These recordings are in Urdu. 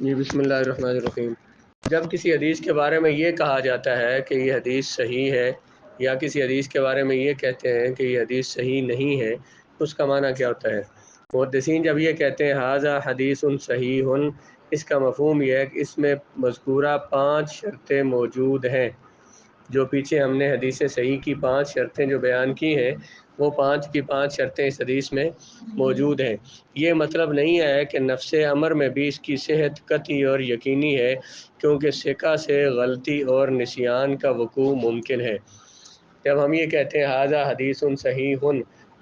جی بسم اللہ الرحمن الرحیم۔ جب کسی حدیث کے بارے میں یہ کہا جاتا ہے کہ یہ حدیث صحیح ہے، یا کسی حدیث کے بارے میں یہ کہتے ہیں کہ یہ حدیث صحیح نہیں ہے، تو اس کا معنی کیا ہوتا ہے؟ محدثین جب یہ کہتے ہیں ھذا حدیث صحیح، اس کا مفہوم یہ ہے کہ اس میں مذکورہ 5 شرطیں موجود ہیں۔ جو پیچھے ہم نے حدیث صحیح کی 5 شرطیں جو بیان کی ہیں، وہ 5 کی 5 شرطیں اس حدیث میں موجود ہیں۔ یہ مطلب نہیں ہے کہ نفس امر میں بھی اس کی صحت قطعی اور یقینی ہے، کیونکہ ثقہ سے غلطی اور نسیان کا وقوع ممکن ہے۔ جب ہم یہ کہتے ہیں ھذا حدیث صحیح،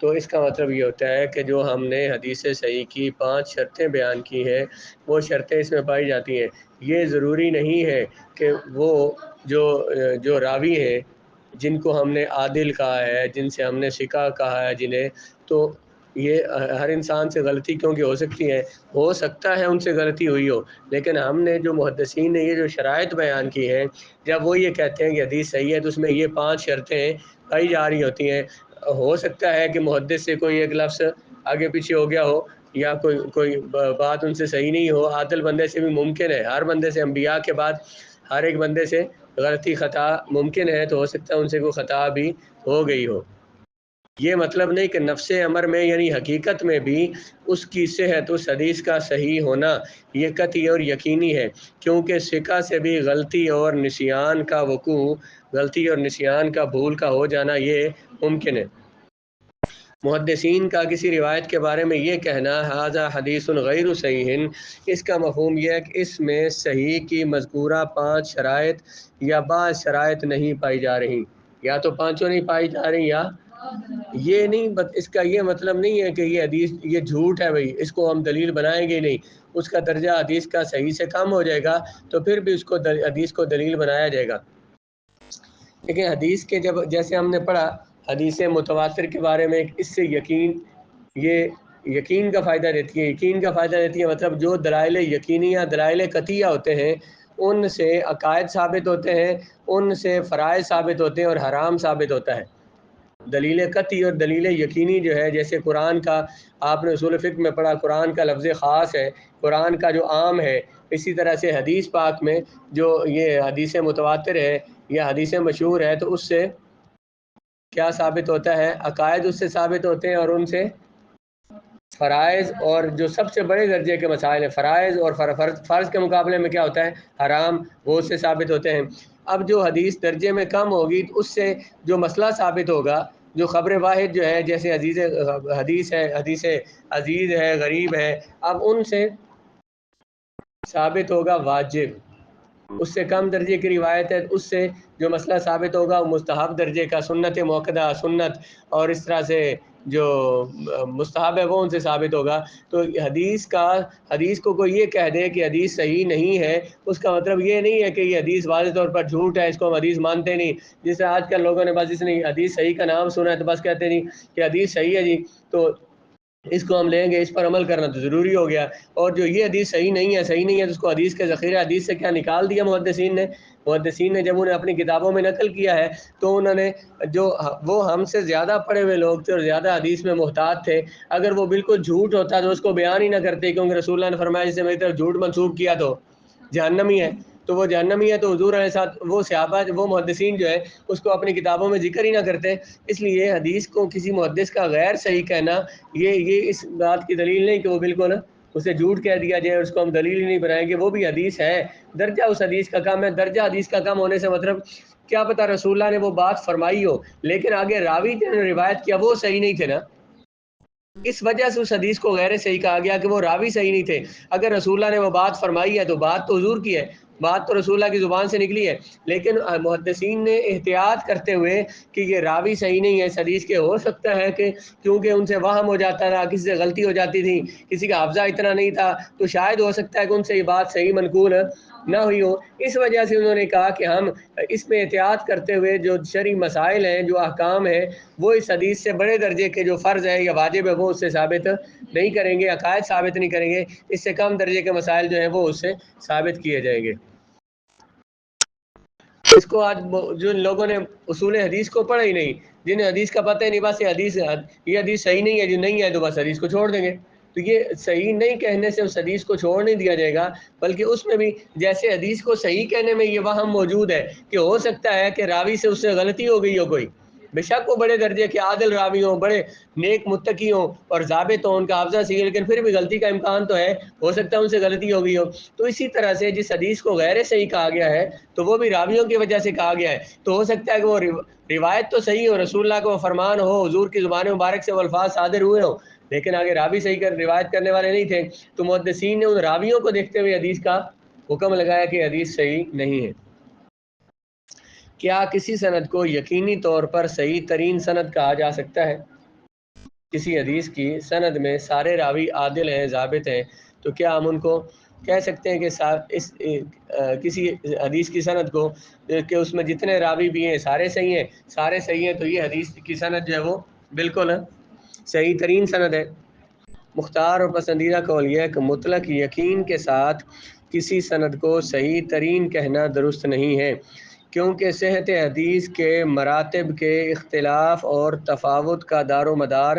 تو اس کا مطلب یہ ہوتا ہے کہ جو ہم نے حدیث صحیح کی 5 شرطیں بیان کی ہیں، وہ شرطیں اس میں پائی جاتی ہیں۔ یہ ضروری نہیں ہے کہ وہ جو راوی ہیں جن کو ہم نے عادل کہا ہے، جن سے ہم نے ثقہ کہا ہے جنہیں، تو یہ ہر انسان سے غلطی کیونکہ ہو سکتی ہے، ہو سکتا ہے ان سے غلطی ہوئی ہو، لیکن ہم نے جو محدثین نے یہ جو شرائط بیان کی ہیں، جب وہ یہ کہتے ہیں کہ حدیث صحیح ہے تو اس میں یہ 5 شرطیں پائی جا رہی ہوتی ہیں۔ ہو سکتا ہے کہ محدث سے کوئی ایک لفظ آگے پیچھے ہو گیا ہو، یا کوئی بات ان سے صحیح نہیں ہو۔ عادل بندے سے بھی ممکن ہے، ہر بندے سے، انبیاء کے بعد ہر ایک بندے سے غلطی خطا ممکن ہے، تو ہو سکتا ہے ان سے کوئی خطا بھی ہو گئی ہو۔ یہ مطلب نہیں کہ نفس امر میں یعنی حقیقت میں بھی اس کی صحت، اس حدیث کا صحیح ہونا یہ قطعی اور یقینی ہے، کیونکہ ثقہ سے بھی غلطی اور نسیان کا وقوع، غلطی اور نسیان کا، بھول کا ہو جانا یہ ممکن ہے۔ محدثین کا کسی روایت کے بارے میں یہ کہنا ھذا حدیث غیر صحیح، اس کا مفہوم یہ ہے کہ اس میں صحیح کی مذکورہ 5 شرائط یا بعض شرائط نہیں پائی جا رہی، یا تو 5 نہیں پائی جا رہی، یا یہ نہیں، اس کا یہ مطلب نہیں ہے کہ یہ حدیث یہ جھوٹ ہے، بھائی اس کو ہم دلیل بنائیں گے نہیں، اس کا درجہ حدیث کا صحیح سے کم ہو جائے گا، تو پھر بھی اس کو حدیث کو دلیل بنایا جائے گا۔ لیکن حدیث کے جیسے ہم نے پڑھا حدیث متواتر کے بارے میں، اس سے یہ یقین کا فائدہ دیتی ہے، یقین کا فائدہ دیتی ہے، مطلب جو دلائل یقینیہ، دلائل قطعیہ ہوتے ہیں، ان سے عقائد ثابت ہوتے ہیں، ان سے فرائض ثابت ہوتے ہیں اور حرام ثابت ہوتا ہے۔ دلیل قطعی اور دلیل یقینی جو ہے، جیسے قرآن کا آپ نے اصول فقہ میں پڑھا، قرآن کا لفظ خاص ہے، قرآن کا جو عام ہے، اسی طرح سے حدیث پاک میں جو یہ حدیث متواتر ہے یا حدیث مشہور ہے، تو اس سے کیا ثابت ہوتا ہے؟ عقائد اس سے ثابت ہوتے ہیں، اور ان سے فرائض اور جو سب سے بڑے درجے کے مسائل ہیں، فرائض اور فرض کے مقابلے میں کیا ہوتا ہے؟ حرام، وہ اس سے ثابت ہوتے ہیں۔ اب جو حدیث درجے میں کم ہوگی، تو اس سے جو مسئلہ ثابت ہوگا، جو خبر واحد جو ہے، جیسے حدیث ہے، حدیث عزیز ہے، غریب ہے، اب ان سے ثابت ہوگا واجب۔ اس سے کم درجے کی روایت ہے، اس سے جو مسئلہ ثابت ہوگا وہ مستحب درجے کا، سنت موقدہ، سنت، اور اس طرح سے جو مستحب ہے وہ ان سے ثابت ہوگا۔ تو حدیث کو کوئی یہ کہہ دے کہ حدیث صحیح نہیں ہے، اس کا مطلب یہ نہیں ہے کہ یہ حدیث واضح طور پر جھوٹ ہے، اس کو ہم حدیث مانتے نہیں۔ جس سے آج کل لوگوں نے بس اس نے حدیث صحیح کا نام سنا ہے تو بس کہتے نہیں کہ حدیث صحیح ہے جی، تو اس کو ہم لیں گے، اس پر عمل کرنا تو ضروری ہو گیا۔ اور جو یہ حدیث صحیح نہیں ہے تو اس کو حدیث کے ذخیرہ حدیث سے کیا نکال دیا محدثین نے جب انہیں اپنی کتابوں میں نقل کیا ہے، تو انہوں نے وہ ہم سے زیادہ پڑھے ہوئے لوگ تھے اور زیادہ حدیث میں محتاط تھے، اگر وہ بالکل جھوٹ ہوتا تو اس کو بیان ہی نہ کرتے، کیونکہ رسول اللہ نے فرمایا جس نے میری طرف جھوٹ منسوب کیا تو جہنمی ہے، تو وہ جہنمی ہے، تو حضور علیہ الصلوۃ وہ صحابہ، وہ محدثین جو ہے اس کو اپنی کتابوں میں ذکر ہی نہ کرتے۔ اس لیے حدیث کو کسی محدث کا غیر صحیح کہنا یہ اس بات کی دلیل نہیں کہ وہ بالکل اسے جھوٹ کہہ دیا جائے اور اس کو ہم دلیل ہی نہیں بنائیں گے، وہ بھی حدیث ہے، درجہ اس حدیث کا کم ہے۔ درجہ حدیث کا کم ہونے سے مطلب کیا پتہ رسول اللہ نے وہ بات فرمائی ہو، لیکن آگے راوی جنہوں نے روایت کیا وہ صحیح نہیں تھے نا، اس وجہ سے اس حدیث کو غیر صحیح کہا گیا کہ وہ راوی صحیح نہیں تھے۔ اگر رسول اللہ نے وہ بات فرمائی ہے تو بات تو حضور کی ہے، بات تو رسول اللہ کی زبان سے نکلی ہے، لیکن محدثین نے احتیاط کرتے ہوئے کہ یہ راوی صحیح نہیں ہے اس حدیث کے، ہو سکتا ہے کہ کیونکہ ان سے وہم ہو جاتا تھا، کسی سے غلطی ہو جاتی تھی، کسی کا حافظہ اتنا نہیں تھا، تو شاید ہو سکتا ہے کہ ان سے یہ بات صحیح منقول نہ ہوئی ہو۔ اس وجہ سے انہوں نے کہا کہ ہم اس میں احتیاط کرتے ہوئے جو شرعی مسائل ہیں، جو احکام ہیں، وہ اس حدیث سے بڑے درجے کے جو فرض ہے یا واجب ہے وہ اس سے ثابت نہیں کریں گے، عقائد ثابت نہیں کریں گے، اس سے کم درجے کے مسائل جو ہیں وہ اس سے ثابت کیے جائیں گے۔ اس کو آج جو لوگوں نے اصول حدیث کو پڑھا ہی نہیں، جنہیں حدیث کا پتہ ہی نہیں، بس یہ حدیث صحیح نہیں ہے جو نہیں ہے تو بس حدیث کو چھوڑ دیں گے، تو یہ صحیح نہیں کہنے سے اس حدیث کو چھوڑ نہیں دیا جائے گا، بلکہ اس میں بھی جیسے حدیث کو صحیح کہنے میں یہ وہم موجود ہے کہ ہو سکتا ہے کہ راوی سے اس سے غلطی ہو گئی ہو کوئی، بے شک وہ بڑے درجے کے عادل راوی ہوں، بڑے نیک متقی ہوں اور ضابط ہوں، ان کا حافظہ صحیح ہے، لیکن پھر بھی غلطی کا امکان تو ہے، ہو سکتا ہے ان سے غلطی ہو گئی ہو۔ تو اسی طرح سے جس حدیث کو غیر صحیح کہا گیا ہے تو وہ بھی راویوں کی وجہ سے کہا گیا ہے، تو ہو سکتا ہے کہ وہ روایت تو صحیح ہو، رسول اللہ کو فرمان ہو، حضور کی زبان مبارک سے وہ الفاظ صادر ہوئے ہوں، لیکن آگے راوی صحیح کر روایت کرنے والے نہیں تھے، تو محدثین نے ان راویوں کو دیکھتے ہوئے حدیث کا حکم لگایا کہ حدیث صحیح نہیں ہے۔ کیا کسی سند کو یقینی طور پر صحیح ترین سند کہا جا سکتا ہے؟ کسی حدیث کی سند میں سارے راوی عادل ہیں، ضابط ہیں، تو کیا ہم ان کو کہہ سکتے ہیں کہ کسی حدیث کی سند کو کہ اس میں جتنے راوی بھی ہیں سارے صحیح ہیں، سارے صحیح ہیں، تو یہ حدیث کی سند جو ہے وہ بالکل صحیح ترین سند ہے؟ مختار اور پسندیدہ قول یہ ہے کہ مطلق یقین کے ساتھ کسی سند کو صحیح ترین کہنا درست نہیں ہے، کیونکہ صحت حدیث کے مراتب کے اختلاف اور تفاوت کا دار و مدار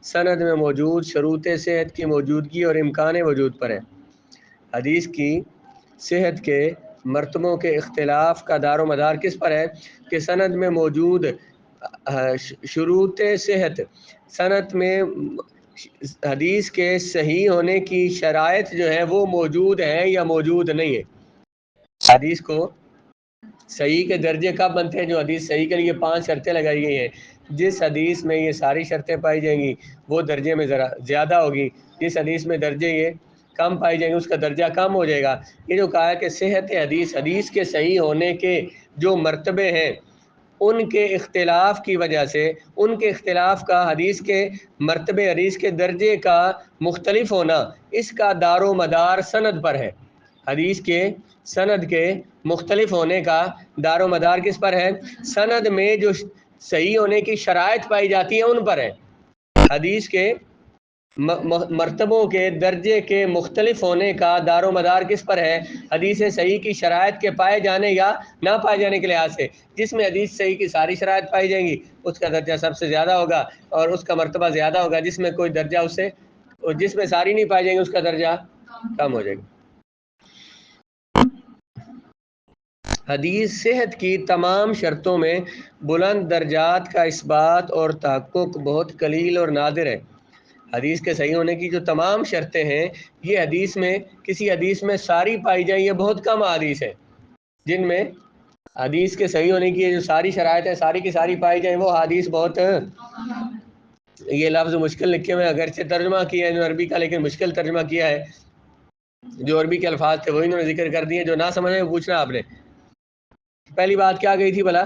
سند میں موجود شروط صحت کی موجودگی اور امکان وجود پر ہے۔ حدیث کی صحت کے مرتبوں کے اختلاف کا دار و مدار کس پر ہے کہ سند میں موجود شروط صحت، سند میں حدیث کے صحیح ہونے کی شرائط جو ہے وہ موجود ہیں یا موجود نہیں ہے۔ حدیث کو صحیح کے درجے کب بنتے ہیں؟ جو حدیث صحیح کے لیے 5 شرطیں لگائی گئی ہیں، جس حدیث میں یہ ساری شرطیں پائی جائیں گی وہ درجے میں ذرا زیادہ ہوگی، جس حدیث میں درجے یہ کم پائی جائیں گی اس کا درجہ کم ہو جائے گا۔ یہ جو کہا ہے کہ صحت حدیث، حدیث کے صحیح ہونے کے جو مرتبے ہیں ان کے اختلاف کی وجہ سے، ان کے اختلاف کا حدیث کے مرتبے، حدیث کے درجے کا مختلف ہونا، اس کا دار و مدار سند پر ہے۔ حدیث کے سند کے مختلف ہونے کا دار و مدار کس پر ہے؟ سند میں جو صحیح ہونے کی شرائط پائی جاتی ہیں ان پر ہے۔ حدیث کے مرتبوں کے درجے کے مختلف ہونے کا دار و مدار کس پر ہے؟ حدیث صحیح کی شرائط کے پائے جانے یا نہ پائے جانے کے لحاظ سے۔ جس میں حدیث صحیح کی ساری شرائط پائی جائیں گی اس کا درجہ سب سے زیادہ ہوگا اور اس کا مرتبہ زیادہ ہوگا، جس میں کوئی درجہ اس سے، جس میں ساری نہیں پائی جائیں گی اس کا درجہ کم ہو جائے گا۔ حدیث صحت کی تمام شرطوں میں بلند درجات کا اثبات اور تحقق بہت قلیل اور نادر ہے۔ حدیث کے صحیح ہونے کی جو تمام شرطیں ہیں یہ حدیث میں، کسی حدیث میں ساری پائی جائیں، یہ بہت کم حدیث ہے جن میں حدیث کے صحیح ہونے کی جو ساری شرائط ہیں ساری کی ساری پائی جائیں، وہ حدیث بہت، یہ لفظ مشکل لکھے ہوئے، اگرچہ ترجمہ کیا ہے عربی کا لیکن مشکل ترجمہ کیا ہے، جو عربی کے الفاظ تھے وہی انہوں نے ذکر کر دیے، جو نہ سمجھے پوچھنا آپ نے۔ پہلی بات کیا گئی تھی بھلا؟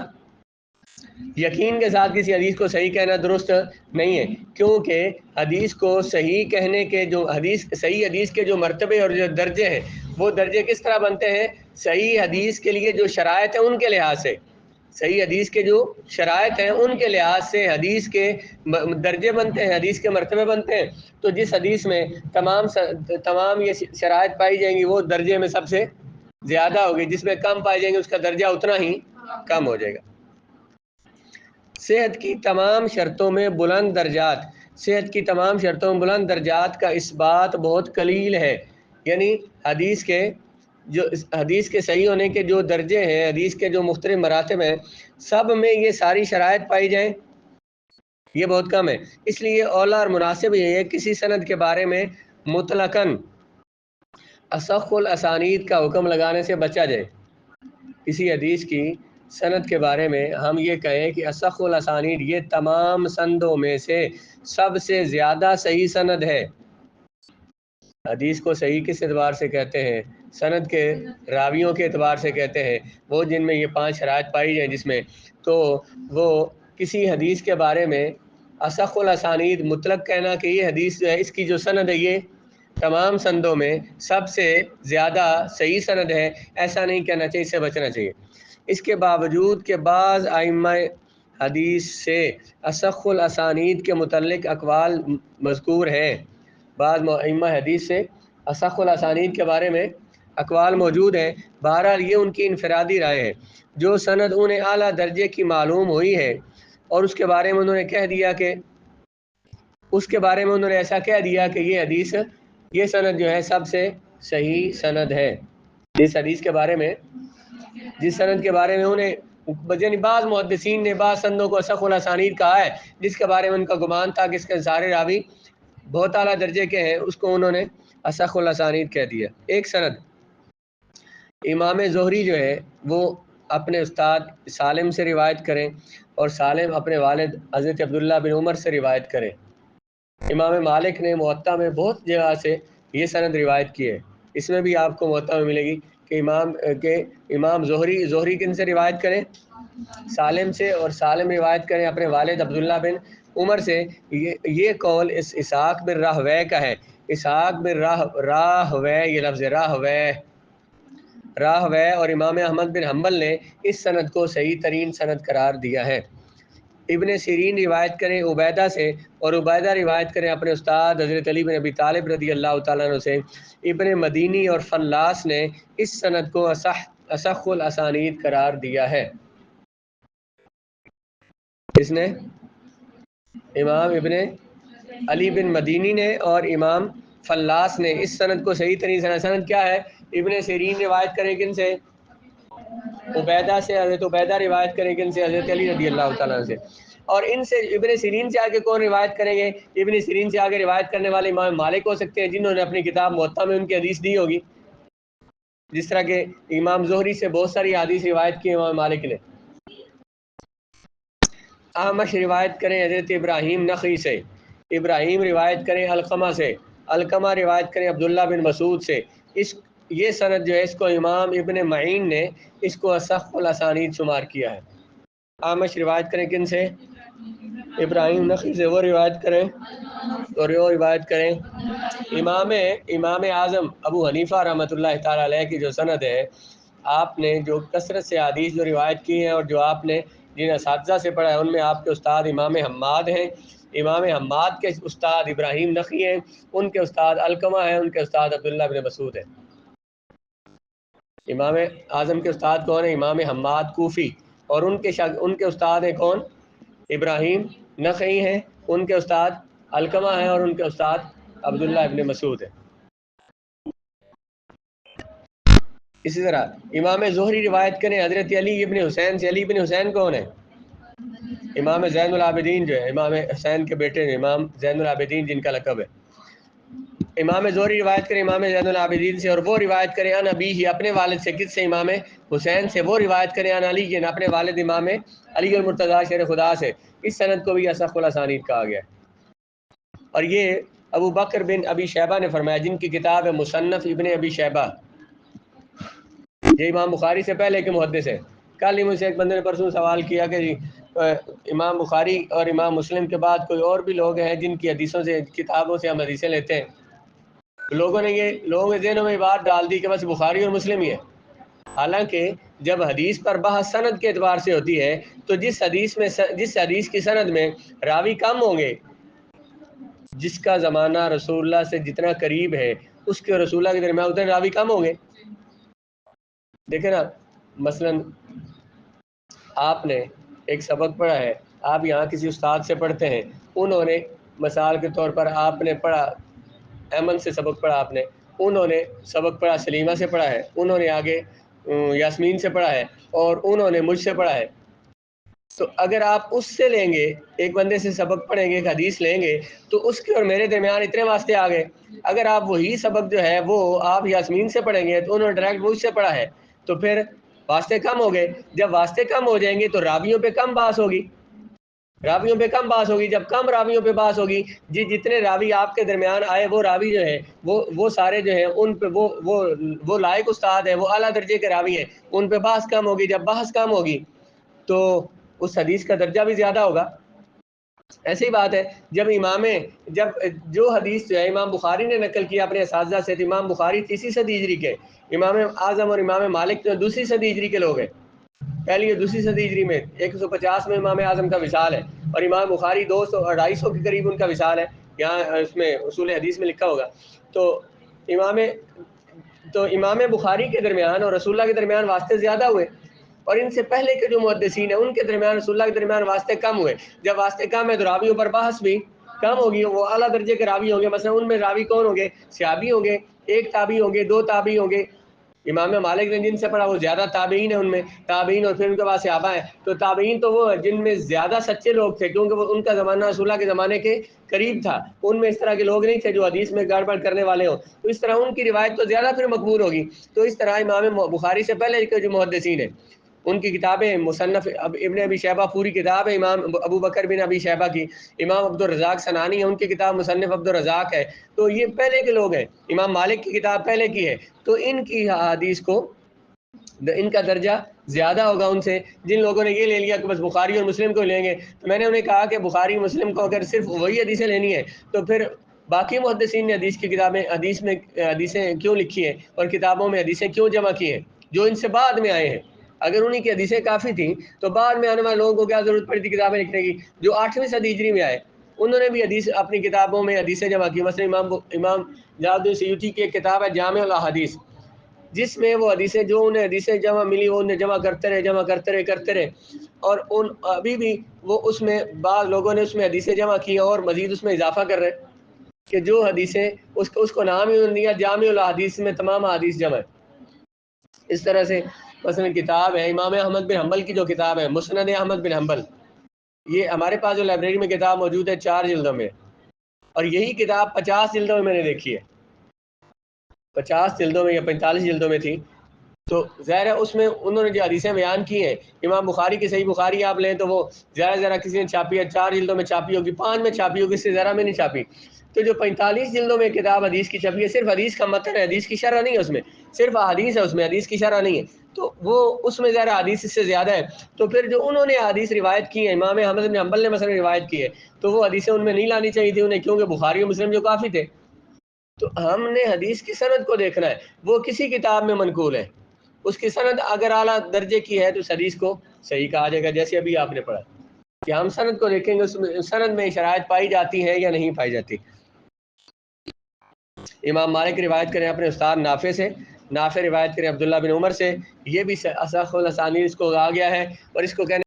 یقین کے ساتھ کسی حدیث کو صحیح کہنا درست نہیں ہے، کیونکہ حدیث کو صحیح کہنے کے جو صحیح حدیث کے جو مرتبے اور جو درجے ہیں وہ درجے کس طرح بنتے ہیں؟ صحیح حدیث کے لیے جو شرائط ہیں ان کے لحاظ سے، صحیح حدیث کے جو شرائط ہیں ان کے لحاظ سے حدیث کے درجے بنتے ہیں، حدیث کے مرتبے بنتے ہیں۔ تو جس حدیث میں تمام یہ شرائط پائی جائیں گی وہ درجے میں سب سے زیادہ ہوگی، جس میں کم پائی جائیں گے اس کا درجہ اتنا ہی کم ہو جائے گا۔ صحت کی تمام شرطوں میں بلند درجات، صحت کی تمام شرطوں میں بلند درجات کا اثبات بہت قلیل ہے، یعنی حدیث کے صحیح ہونے کے جو درجے ہیں، حدیث کے جو مختلف مراتب ہیں، سب میں یہ ساری شرائط پائی جائیں یہ بہت کم ہے۔ اس لیے اولا اور مناسب یہ ہے کسی سند کے بارے میں مطلقاً اصح الاسانید کا حکم لگانے سے بچا جائے۔ کسی حدیث کی سند کے بارے میں ہم یہ کہیں کہ اصح الاسانید یہ تمام سندوں میں سے سب سے زیادہ صحیح سند ہے۔ حدیث کو صحیح کس اعتبار سے کہتے ہیں؟ سند کے راویوں کے اعتبار سے کہتے ہیں، وہ جن میں یہ 5 شرائط پائی جائیں، جس میں تو وہ کسی حدیث کے بارے میں اصح الاسانید مطلق کہنا کہ یہ حدیث جو ہے اس کی جو سند ہے یہ تمام سندوں میں سب سے زیادہ صحیح سند ہے، ایسا نہیں کہنا چاہیے، اس سے بچنا چاہیے۔ اس کے باوجود کہ بعض ائمہ حدیث سے اصح الاسانید کے متعلق اقوال مذکور ہیں، بعض ائمہ حدیث سے اصح الاسانید کے بارے میں اقوال موجود ہیں، بہرحال یہ ان کی انفرادی رائے ہے۔ جو سند انہیں اعلیٰ درجے کی معلوم ہوئی ہے اور اس کے بارے میں انہوں نے کہہ دیا کہ اس کے بارے میں انہوں نے ایسا کہہ دیا کہ یہ حدیث، یہ سند جو ہے سب سے صحیح سند ہے. جس حدیث کے بارے میں، جس سند کے بارے میں انہیں یعنی بعض محدثین نے بعض سندوں کو اصح الاسانید کہا ہے، جس کے بارے میں ان کا گمان تھا کہ اس کے سارے راوی بہت اعلیٰ درجے کے ہیں، اس کو انہوں نے اصح الاسانید کہہ دیا. ایک سند امام زہری جو ہے وہ اپنے استاد سالم سے روایت کریں اور سالم اپنے والد حضرت عبداللہ بن عمر سے روایت کریں. امام مالک نے موطا میں بہت جگہ سے یہ سند روایت کی ہے. اس میں بھی آپ کو موطا میں ملے گی کہ امام زہری کن سے روایت کریں؟ سالم سے، اور سالم روایت کریں اپنے والد عبداللہ بن عمر سے. یہ قول اس اسحاق بن راہوے کا ہے. اسحاق بن راہوے، یہ لفظ راہوے اور امام احمد بن حنبل نے اس سند کو صحیح ترین سند قرار دیا ہے. ابن سیرین روایت کریں عبیدہ سے، اور عبیدہ روایت کریں اپنے استاد حضرت علی بن ابی طالب رضی اللہ تعالیٰ عنہ سے. ابن مدینی اور فلاس نے اس سند کو اصح الاسانید قرار دیا ہے. اس نے امام ابن علی بن مدینی نے اور امام فلاس نے اس سند کو صحیح ترین سند. سند کیا ہے؟ ابن سیرین روایت کریں کن سے؟ عبیدہ سے. حضرت عبیدہ روایت کریں کن سے؟ حضرت علی رضی اللہ تعالیٰ عنہ سے. اور ان سے ابن سیرین سے آگے کون روایت کریں گے؟ ابن سیرین سے آگے روایت کرنے والے امام مالک ہو سکتے ہیں، جنہوں نے اپنی کتاب موطا میں ان کی حدیث دی ہوگی. جس طرح کہ امام زہری سے بہت ساری حدیث روایت کی امام مالک نے. اعمش روایت کریں حضرت ابراہیم نخعی سے. ابراہیم روایت کریں علقمہ سے. علقمہ روایت کریں عبداللہ بن مسعود سے. یہ سند جو ہے اس کو امام ابن معین نے اس کو اصح الاسانید شمار کیا ہے. اعمش روایت کریں کن سے؟ ابراہیم نخعی سے. وہ روایت کریں امام اعظم ابو حنیفہ رحمۃ اللہ تعالیٰ علیہ کی جو سند ہے، آپ نے جو کثرت سے حدیث جو روایت کی ہیں اور جو آپ نے جن اساتذہ سے پڑھا ہے، ان میں آپ کے استاد امام حماد ہیں. امام حماد کے استاد ابراہیم نخعی ہیں، ان کے استاد علقمہ ہیں، ان کے استاد عبداللہ بن مسعود ہیں. امام اعظم کے استاد کون ہیں؟ امام حماد کوفی. اور ان کے استاد ہیں کون؟ ابراہیم نخعی ہیں، ان کے استاد علقمہ ہیں، اور ان کے استاد عبداللہ ابن مسعود ہیں. اسی طرح امام زہری روایت کریں حضرت علی ابن حسین سے. علی ابن حسین کون ہے؟ امام زین العابدین جو ہے، امام حسین کے بیٹے ہیں، امام زین العابدین جن کا لقب ہے. امام زہری روایت کریں امام زین العابدین سے، اور وہ روایت کریں ان ابیہ اپنے والد سے. کس سے؟ امام حسین سے. وہ روایت کریں ان علی اپنے والد امام علی المرتضیٰ شیر خدا سے. اس سند کو بھی اصح الاسانید کہا گیا ہے. اور یہ ابو بکر بن ابی شیبہ نے فرمایا، جن کی کتاب ہے مصنف ابن ابی شیبہ. یہ امام بخاری سے پہلے کے محدث ہے. کل ہی مجھ سے ایک بندے نے پرسوں سوال کیا کہ امام بخاری اور امام مسلم کے بعد کوئی اور بھی لوگ ہیں جن کی حدیثوں سے، کتابوں سے ہم حدیثیں لیتے ہیں. لوگوں کے ذہنوں میں بات ڈال دی کہ بس بخاری اور مسلم ہی ہے. حالانکہ جب حدیث پر بحث سند کے اعتبار سے ہوتی ہے تو جس حدیث کی سند میں راوی کم ہوں گے، جس کا زمانہ رسول اللہ سے جتنا قریب ہے، اس کے رسول اللہ کے درمیان اتنے راوی کم ہوں گے. دیکھیں نا، مثلا آپ نے ایک سبق پڑھا ہے، آپ یہاں کسی استاد سے پڑھتے ہیں، انہوں نے مثال کے طور پر آپ نے پڑھا ایمن سے سبق پڑھا، آپ نے، انہوں نے سبق پڑھا سلیمہ سے پڑھا ہے، انہوں نے آگے یاسمین سے پڑھا ہے، اور انہوں نے مجھ سے پڑھا ہے. تو اگر آپ اس سے لیں گے، ایک بندے سے سبق پڑھیں گے، ایک حدیث لیں گے، تو اس کے اور میرے درمیان اتنے واسطے آ گئے. اگر آپ وہی سبق جو ہے وہ آپ یاسمین سے پڑھیں گے تو انہوں نے ڈائریکٹ مجھ سے پڑھا ہے، تو پھر واسطے کم ہو گئے. جب واسطے کم ہو جائیں گے تو راویوں پہ کم بحث ہوگی. جب کم راویوں پہ بحث ہوگی، جتنے راوی آپ کے درمیان آئے وہ راوی جو ہے وہ سارے جو ہیں ان پہ وہ لائق استاد ہیں، وہ اعلیٰ درجے کے راوی ہیں، ان پہ بحث کم ہوگی. جب بحث کم ہوگی تو اس حدیث کا درجہ بھی زیادہ ہوگا. ایسی بات ہے جب جو حدیث جو ہے امام بخاری نے نقل کیا اپنے اساتذہ سے، امام بخاری تیسری صدی ہجری کے، امام اعظم اور امام مالک جو دوسری صدی ہجری کے لوگ ہیں. پہلی اور دوسری صدی ہجری میں 150 میں امام اعظم کا وصال ہے، اور امام بخاری 200-250 کے قریب ان کا وصال ہے. یہاں اس میں اصول حدیث میں لکھا ہوگا. تو امام بخاری کے درمیان اور رسول اللہ کے درمیان واسطے زیادہ ہوئے، اور ان سے پہلے کے جو محدثین ہیں ان کے درمیان رسول اللہ کے درمیان واسطے کم ہوئے. جب واسطے کم ہے تو راویوں پر بحث بھی کم ہوگی، وہ اعلیٰ درجے کے راوی ہوں گے. مثلا ان میں راوی کون ہوں گے؟ صحابی ہوں گے، ایک تابعی ہوں گے، دو تابعی ہوں گے. امام مالک نے جن سے پڑھا وہ زیادہ تابعین ہیں، ان میں تابعین اور پھر ان کے بعد صحابہ ہیں. تو تابعین تو وہ جن میں زیادہ سچے لوگ تھے، کیونکہ وہ ان کا زمانہ رسول اللہ کے زمانے کے قریب تھا. ان میں اس طرح کے لوگ نہیں تھے جو حدیث میں گڑبڑ کرنے والے ہوں. تو اس طرح ان کی روایت تو زیادہ پھر مقبول ہوگی. تو اس طرح امام بخاری سے پہلے کے جو محدثین ہیں ان کی کتابیں مصنف ابن ابی شیبہ پوری کتاب ہے امام ابو بکر بن ابی شیبہ کی. امام عبد الرزاق سنانی ہے، ان کی کتاب مصنف عبد الرزاق ہے. تو یہ پہلے کے لوگ ہیں. امام مالک کی کتاب پہلے کی ہے. تو ان کی حدیث کو ان کا درجہ زیادہ ہوگا ان سے. جن لوگوں نے یہ لے لیا کہ بس بخاری اور مسلم کو لیں گے، تو میں نے انہیں کہا کہ بخاری مسلم کو اگر صرف وہی حدیثیں لینی ہے تو پھر باقی محدثین نے حدیث کی کتابیں حدیث میں حدیثیں کیوں لکھی ہیں اور کتابوں میں حدیثیں کیوں جمع کی ہیں جو ان سے بعد میں آئے ہیں؟ اگر انہی کی حدیثیں کافی تھیں تو بعد میں آنے والے لوگوں کو کیا ضرورت پڑی تھی کتابیں لکھنے کی؟ جو 8ویں صدی ہجری میں آئے انہوں نے بھی حدیث اپنی کتابوں میں حدیثیں جمع کی. مثلا امام جلال الدین سیوطی کی ایک کتاب ہے جامع الاحادیث، جس میں وہ حدیثیں جو انہیں حدیثیں جمع ملی وہ انہیں جمع کرتے رہے. اور ان ابھی بھی وہ اس میں بعض لوگوں نے اس میں حدیثیں جمع کی اور مزید اس میں اضافہ کر رہے کہ جو حدیثیں اس کو نام ہی دیا جامع الاحادیث میں تمام حدیث جمع ہے. اس طرح سے مثلا کتاب ہے امام احمد بن حنبل کی جو کتاب ہے مسند احمد بن حنبل، یہ ہمارے پاس جو لائبریری میں کتاب موجود ہے 4 جلدوں میں، اور یہی کتاب 50 جلدوں میں میں نے دیکھی ہے. 50 جلدوں میں یا 45 جلدوں میں تھی. تو ظاہر ہے اس میں انہوں نے جو حدیثیں بیان کی ہیں، امام بخاری کی صحیح بخاری آپ لیں تو وہ زیادہ کسی نے چھاپی ہے 4 جلدوں میں چھاپی ہوگی، 5 میں چھاپی ہوگی، اس سے زیادہ میں نہیں چھاپی. تو جو 45 جلدوں میں کتاب حدیث کی چھپی ہے صرف حدیث کا متن ہے، حدیث کی شرح نہیں ہے، اس میں صرف حدیث ہے، اس میں حدیث کی شرح نہیں ہے. تو وہ اس میں ظاہر حدیث اس سے زیادہ ہے. تو پھر جو انہوں نے حدیث روایت کی ہے امام احمد بن حنبل نے مثلا روایت کی ہے تو وہ حدیثیں ان میں نہیں لانی چاہیے تھی انہیں، کیونکہ بخاری اور مسلم جو کافی تھے. تو ہم نے حدیث کی سند کو دیکھنا ہے، وہ کسی کتاب میں منقول ہے، اس کی سند اگر اعلیٰ درجے کی ہے تو اس حدیث کو صحیح کہا جائے گا. جیسے ابھی آپ نے پڑھا کہ ہم سند کو دیکھیں گے اس میں سند میں شرائط پائی جاتی ہے یا نہیں پائی جاتی. امام مالک روایت کریں اپنے استاد نافع سے، نافع روایت کریں عبداللہ بن عمر سے. یہ بھی اصح الاسانید اس کو آ گیا ہے، اور اس کو کہنے